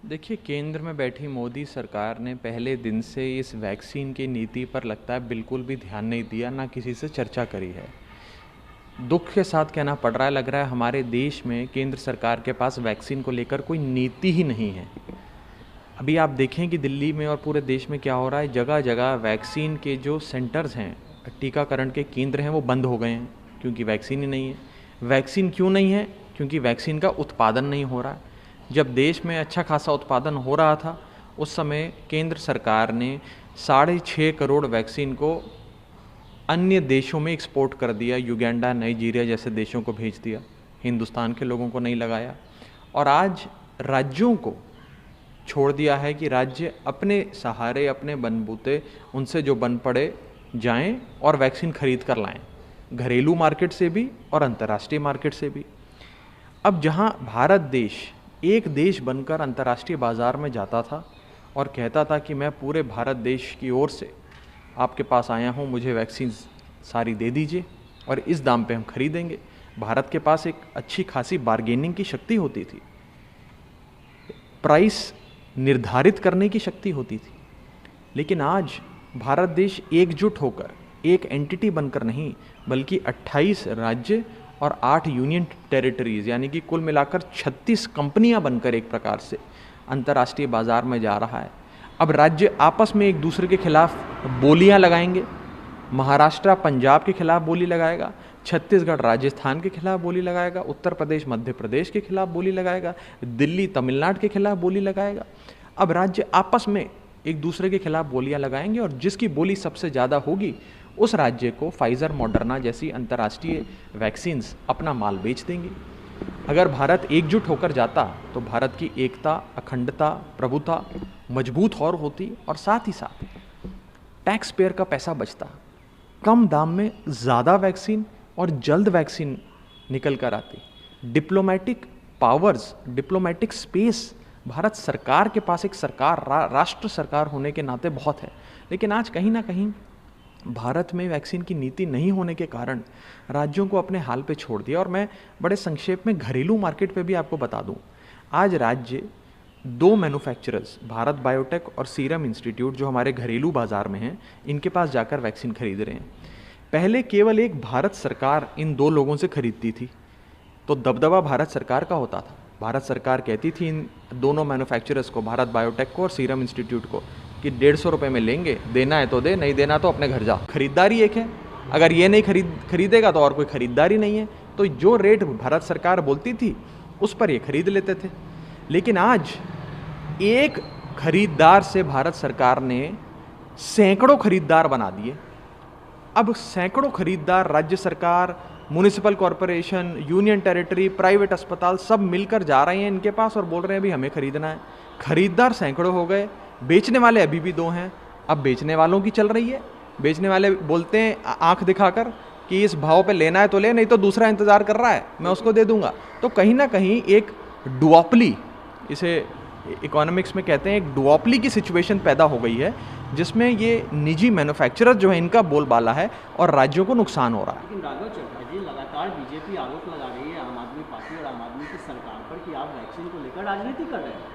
देखिए, केंद्र में बैठी मोदी सरकार ने पहले दिन से इस वैक्सीन की नीति पर लगता है बिल्कुल भी ध्यान नहीं दिया, ना किसी से चर्चा करी है। दुख के साथ कहना पड़ रहा है, लग रहा है हमारे देश में केंद्र सरकार के पास वैक्सीन को लेकर कोई नीति ही नहीं है। अभी आप देखें कि दिल्ली में और पूरे देश में क्या हो रहा है, जगह जगह वैक्सीन के जो सेंटर्स हैं, टीकाकरण के केंद्र हैं, वो बंद हो गए हैं क्योंकि वैक्सीन ही नहीं है। वैक्सीन क्यों नहीं है? क्योंकि वैक्सीन का उत्पादन नहीं हो रहा है। जब देश में अच्छा खासा उत्पादन हो रहा था, उस समय केंद्र सरकार ने 6.5 करोड़ वैक्सीन को अन्य देशों में एक्सपोर्ट कर दिया। युगांडा, नाइजीरिया जैसे देशों को भेज दिया। हिंदुस्तान के लोगों को नहीं लगाया। और आज राज्यों को छोड़ दिया है कि राज्य अपने सहारे, अपने बलबूते, उनसे जो बन पड़े जाएं और वैक्सीन खरीद कर लाएं, घरेलू मार्केट से भी और अंतर्राष्ट्रीय मार्केट से भी। अब जहां भारत देश एक देश बनकर अंतर्राष्ट्रीय बाज़ार में जाता था और कहता था कि मैं पूरे भारत देश की ओर से आपके पास आया हूं, मुझे वैक्सीन सारी दे दीजिए और इस दाम पे हम खरीदेंगे। भारत के पास एक अच्छी खासी बार्गेनिंग की शक्ति होती थी, प्राइस निर्धारित करने की शक्ति होती थी। लेकिन आज भारत देश एकजुट होकर, एक एंटिटी बनकर नहीं, बल्कि 28 राज्य और 8 यूनियन टेरिटरीज, यानी कि कुल मिलाकर 36 कंपनियां बनकर एक प्रकार से अंतर्राष्ट्रीय बाजार में जा रहा है। अब राज्य आपस में एक दूसरे के खिलाफ बोलियां लगाएंगे। महाराष्ट्र पंजाब के खिलाफ बोली लगाएगा, छत्तीसगढ़ राजस्थान के खिलाफ बोली लगाएगा, उत्तर प्रदेश मध्य प्रदेश के खिलाफ बोली लगाएगा, दिल्ली तमिलनाडु के खिलाफ बोली लगाएगा। अब राज्य आपस में एक दूसरे के खिलाफ बोलियां लगाएंगे और जिसकी बोली सबसे ज़्यादा होगी, उस राज्य को फाइज़र, मॉडर्ना जैसी अंतर्राष्ट्रीय वैक्सीन्स अपना माल बेच देंगे। अगर भारत एकजुट होकर जाता तो भारत की एकता, अखंडता, प्रभुता मजबूत और होती, और साथ ही साथ टैक्स पेयर का पैसा बचता। कम दाम में ज़्यादा वैक्सीन और जल्द वैक्सीन निकल कर आती। Diplomatic powers, diplomatic space Bharat सरकार के पास, एक सरकार, राष्ट्र सरकार होने के नाते बहुत है। लेकिन आज कहीं ना कहीं भारत में वैक्सीन की नीति नहीं होने के कारण राज्यों को अपने हाल पे छोड़ दिया। और मैं बड़े संक्षेप में घरेलू मार्केट पे भी आपको बता दूं, आज राज्य 2 मैन्युफैक्चरर्स, भारत बायोटेक और सीरम इंस्टीट्यूट, जो हमारे घरेलू बाजार में हैं, इनके पास जाकर वैक्सीन खरीद रहे हैं। पहले केवल एक भारत सरकार इन 2 लोगों से खरीदती थी, तो दबदबा भारत सरकार का होता था। भारत सरकार कहती थी इन दोनों मैन्युफैक्चरर्स को, भारत बायोटेक को और सीरम इंस्टीट्यूट को, कि 150 रुपये में लेंगे, देना है तो दे, नहीं देना तो अपने घर जा। खरीदारी एक है, अगर ये नहीं खरीदेगा तो और कोई खरीदारी नहीं है। तो जो रेट भारत सरकार बोलती थी उस पर ये खरीद लेते थे। लेकिन आज एक खरीदार से भारत सरकार ने सैकड़ों खरीदार बना दिए। अब सैकड़ों खरीदार, राज्य सरकार, municipal corporation, union territory, private अस्पताल, सब मिलकर जा रहे हैं इनके पास और बोल रहे हैं भी हमें खरीदना है। खरीदार सैकड़ों हो गए, बेचने वाले अभी भी 2 हैं। अब बेचने वालों की चल रही है। बेचने वाले बोलते हैं आंख दिखाकर कि इस भाव पे लेना है तो ले, नहीं तो दूसरा इंतजार कर रहा है, मैं उसको दे दूंगा। तो कहीं ना कहीं एक डुओपली, इसे इकोनॉमिक्स में कहते हैं, एक डुओपली की सिचुएशन पैदा हो गई है, जिसमें ये निजी मैन्युफैक्चरर जो है, इनका बोलबाला है और राज्यों को नुकसान हो रहा है। लेकिन राघव चड्ढा जी, लगातार बीजेपी आरोप लगा रही है आम आदमी पार्टी और आम आदमी की सरकार पर कि आप वैक्सीन को लेकर राजनीति कर रहे हैं।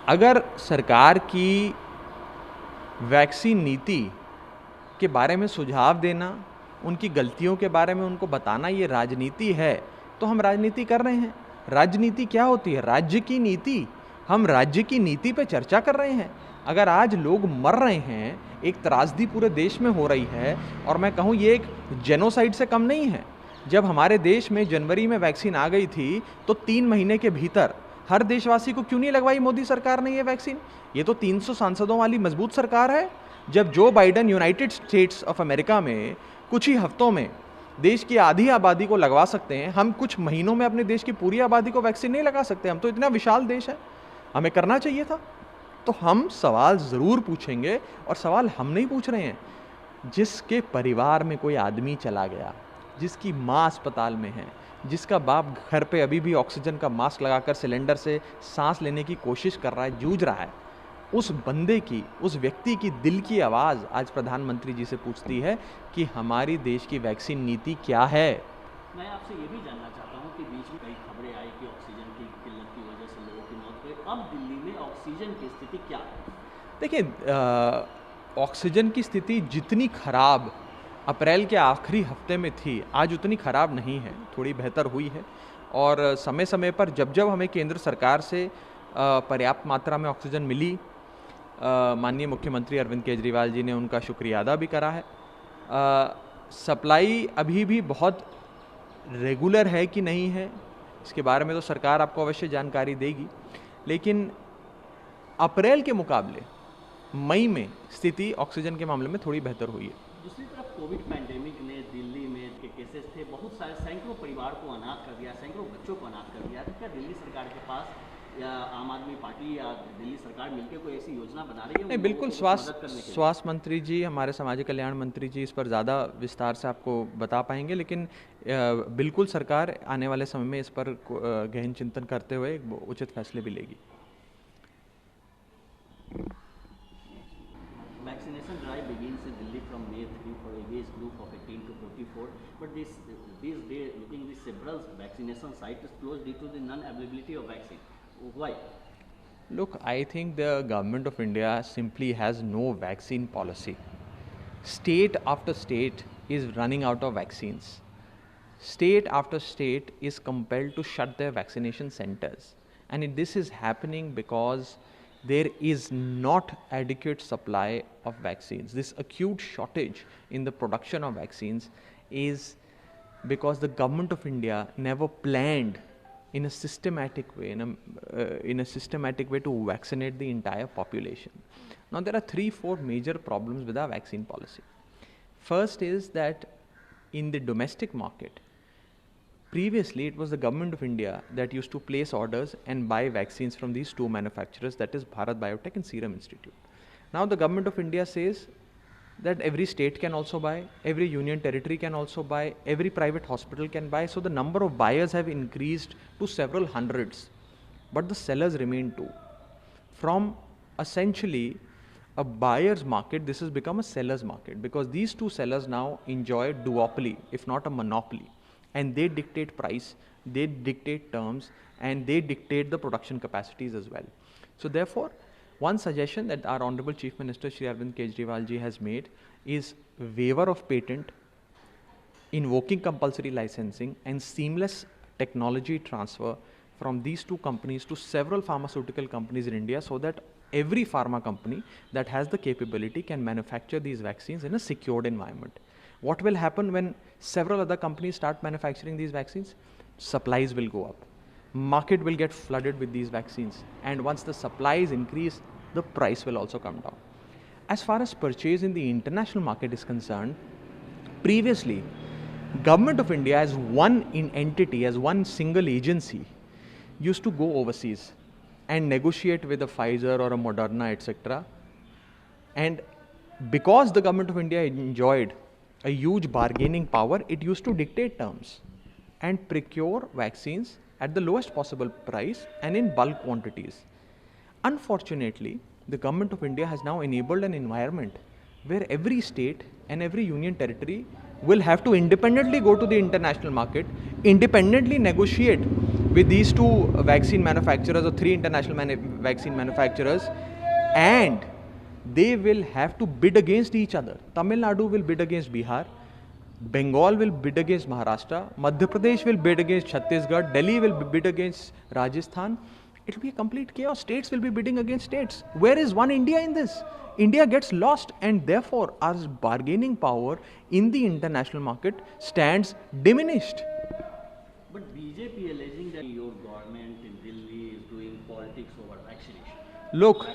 अगर सरकार की वैक्सीन नीति के बारे में सुझाव देना, उनकी गलतियों के बारे में उनको बताना ये राजनीति है, तो हम राजनीति कर रहे हैं। राजनीति क्या होती है? राज्य की नीति। हम राज्य की नीति पे चर्चा कर रहे हैं। अगर आज लोग मर रहे हैं, एक त्रासदी पूरे देश में हो रही है, और मैं कहूँ ये एक जेनोसाइड से कम नहीं है। जब हमारे देश में जनवरी में वैक्सीन आ गई थी, तो 3 महीने के भीतर हर देशवासी को क्यों नहीं लगवाई मोदी सरकार ने ये वैक्सीन? ये तो 300 सांसदों वाली मजबूत सरकार है। जब जो Biden United states of America में कुछ ही हफ्तों में देश की आधी आबादी को लगवा सकते हैं, हम कुछ महीनों में अपने देश की पूरी आबादी को वैक्सीन नहीं लगा सकते। हम तो इतना विशाल देश है, हमें करना चाहिए था। तो हम सवाल ज़रूर पूछेंगे, और सवाल हम नहीं पूछ रहे हैं। जिसके परिवार में कोई आदमी चला गया, जिसकी माँ अस्पताल में है, जिसका बाप घर पे अभी भी ऑक्सीजन का मास्क लगाकर सिलेंडर से सांस लेने की कोशिश कर रहा है, जूझ रहा है, उस बंदे की, उस व्यक्ति की दिल की आवाज़ आज प्रधानमंत्री जी से पूछती है कि हमारी देश की वैक्सीन नीति क्या है। मैं आपसे ये भी जानना चाहता हूँ कि बीच में कई खबरें आई कि ऑक्सीजन की किल्लत की वजह से लोगों की मौत हुई। अब दिल्ली में ऑक्सीजन की स्थिति क्या है? देखिए, ऑक्सीजन की स्थिति जितनी खराब अप्रैल के आखिरी हफ्ते में थी, आज उतनी खराब नहीं है, थोड़ी बेहतर हुई है। और समय समय पर जब जब हमें केंद्र सरकार से पर्याप्त मात्रा में ऑक्सीजन मिली, माननीय मुख्यमंत्री अरविंद केजरीवाल जी ने उनका शुक्रिया अदा भी करा है। सप्लाई अभी भी बहुत रेगुलर है कि नहीं है, इसके बारे में तो सरकार आपको अवश्य जानकारी देगी, लेकिन अप्रैल के मुकाबले मई में स्थिति ऑक्सीजन के मामले में थोड़ी बेहतर हुई है। दूसरी तरफ कोविड पैंडेमिक ने दिल्ली में के केसेस थे, बहुत सारे सैकड़ों परिवार को अनाथ कर दिया, सैकड़ों बच्चों को अनाथ कर दिया। तो क्या दिल्ली सरकार के पास या आम आदमी पार्टी या दिल्ली सरकार मिलकर कोई ऐसी योजना बना रही है? नहीं, बिल्कुल। स्वास्थ्य मंत्री जी, हमारे सामाजिक कल्याण मंत्री जी इस पर ज़्यादा विस्तार से आपको बता पाएंगे, लेकिन बिल्कुल सरकार आने वाले समय में इस पर गहन चिंतन करते हुए उचित फैसले भी लेगी। Vaccination drive begins in Delhi from May 3 for a age group of 18 to 24. But these days, looking at several vaccination sites is closed due to the non-availability of vaccine. Why? Look, I think the government of India simply has no vaccine policy. State after state is running out of vaccines. State after state is compelled to shut their vaccination centers. And this is happening because there is not adequate supply of vaccines. This acute shortage in the production of vaccines is because the government of India never planned in a systematic way, to vaccinate the entire population. Now there are 3-4 major problems with our vaccine policy. First is that in the domestic market, previously it was the government of India that used to place orders and buy vaccines from these two manufacturers, that is Bharat Biotech and Serum Institute. Now the government of India says that every state can also buy, every union territory can also buy, every private hospital can buy. So the number of buyers have increased to several hundreds, but the sellers remain two. From essentially a buyer's market, this has become a seller's market, because these two sellers now enjoy duopoly, if not a monopoly, and they dictate price, they dictate terms, and they dictate the production capacities as well. So therefore, one suggestion that our Honorable Chief Minister Shri Arvind Kejriwal ji has made is waiver of patent, invoking compulsory licensing, and seamless technology transfer from these two companies to several pharmaceutical companies in India, so that every pharma company that has the capability can manufacture these vaccines in a secured environment. What will happen when several other companies start manufacturing these vaccines? Supplies will go up. Market will get flooded with these vaccines, and once the supplies increase, the price will also come down. As far as purchase in the international market is concerned, previously, Government of India as one entity, as one single agency, used to go overseas and negotiate with a Pfizer or a Moderna, etc. And because the Government of India enjoyed a huge bargaining power, it used to dictate terms and procure vaccines at the lowest possible price and in bulk quantities. Unfortunately, the Government of India has now enabled an environment where every state and every union territory will have to independently go to the international market, independently negotiate with these two vaccine manufacturers or three international vaccine manufacturers, and they will have to bid against each other. Tamil Nadu will bid against Bihar, Bengal will bid against Maharashtra, Madhya Pradesh will bid against Chhattisgarh, Delhi will bid against Rajasthan. It will be a complete chaos. States will be bidding against states. Where is one India in this? India gets lost, and therefore our bargaining power in the international market stands diminished. But BJP alleging that your government in Delhi is doing politics over vaccination. Look,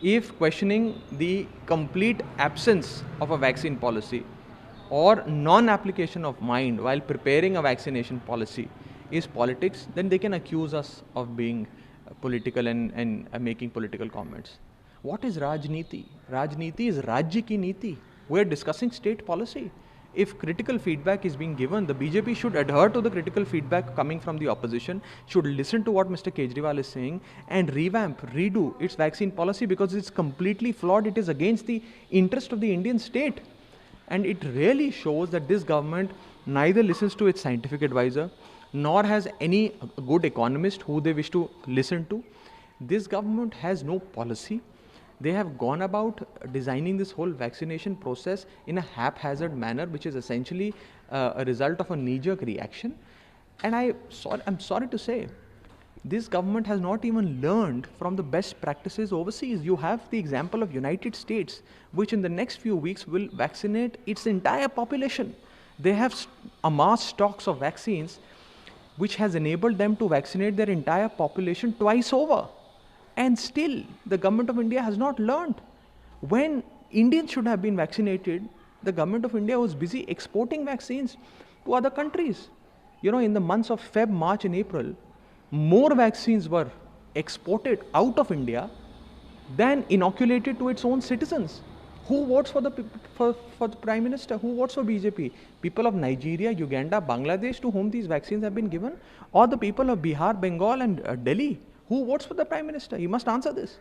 if questioning the complete absence of a vaccine policy or non-application of mind while preparing a vaccination policy is politics, then they can accuse us of being political and making political comments. What is Rajniti? Rajniti is Rajya ki Niti. We are discussing state policy. If critical feedback is being given, the BJP should adhere to the critical feedback coming from the opposition, should listen to what Mr. Kejriwal is saying, and revamp, redo its vaccine policy, because it's completely flawed. It is against the interest of the Indian state. And it really shows that this government neither listens to its scientific advisor, nor has any good economist who they wish to listen to. This government has no policy. They have gone about designing this whole vaccination process in a haphazard manner, which is essentially a result of a knee-jerk reaction. And I'm sorry to say, this government has not even learned from the best practices overseas. You have the example of United States, which in the next few weeks will vaccinate its entire population. They have amassed stocks of vaccines, which has enabled them to vaccinate their entire population twice over. And still, the government of India has not learned. When Indians should have been vaccinated, the government of India was busy exporting vaccines to other countries. You know, in the months of Feb, March and April, more vaccines were exported out of India than inoculated to its own citizens. Who votes for the Prime Minister? Who votes for BJP? People of Nigeria, Uganda, Bangladesh, to whom these vaccines have been given? Or the people of Bihar, Bengal and Delhi? Who votes for the Prime Minister? He must answer this.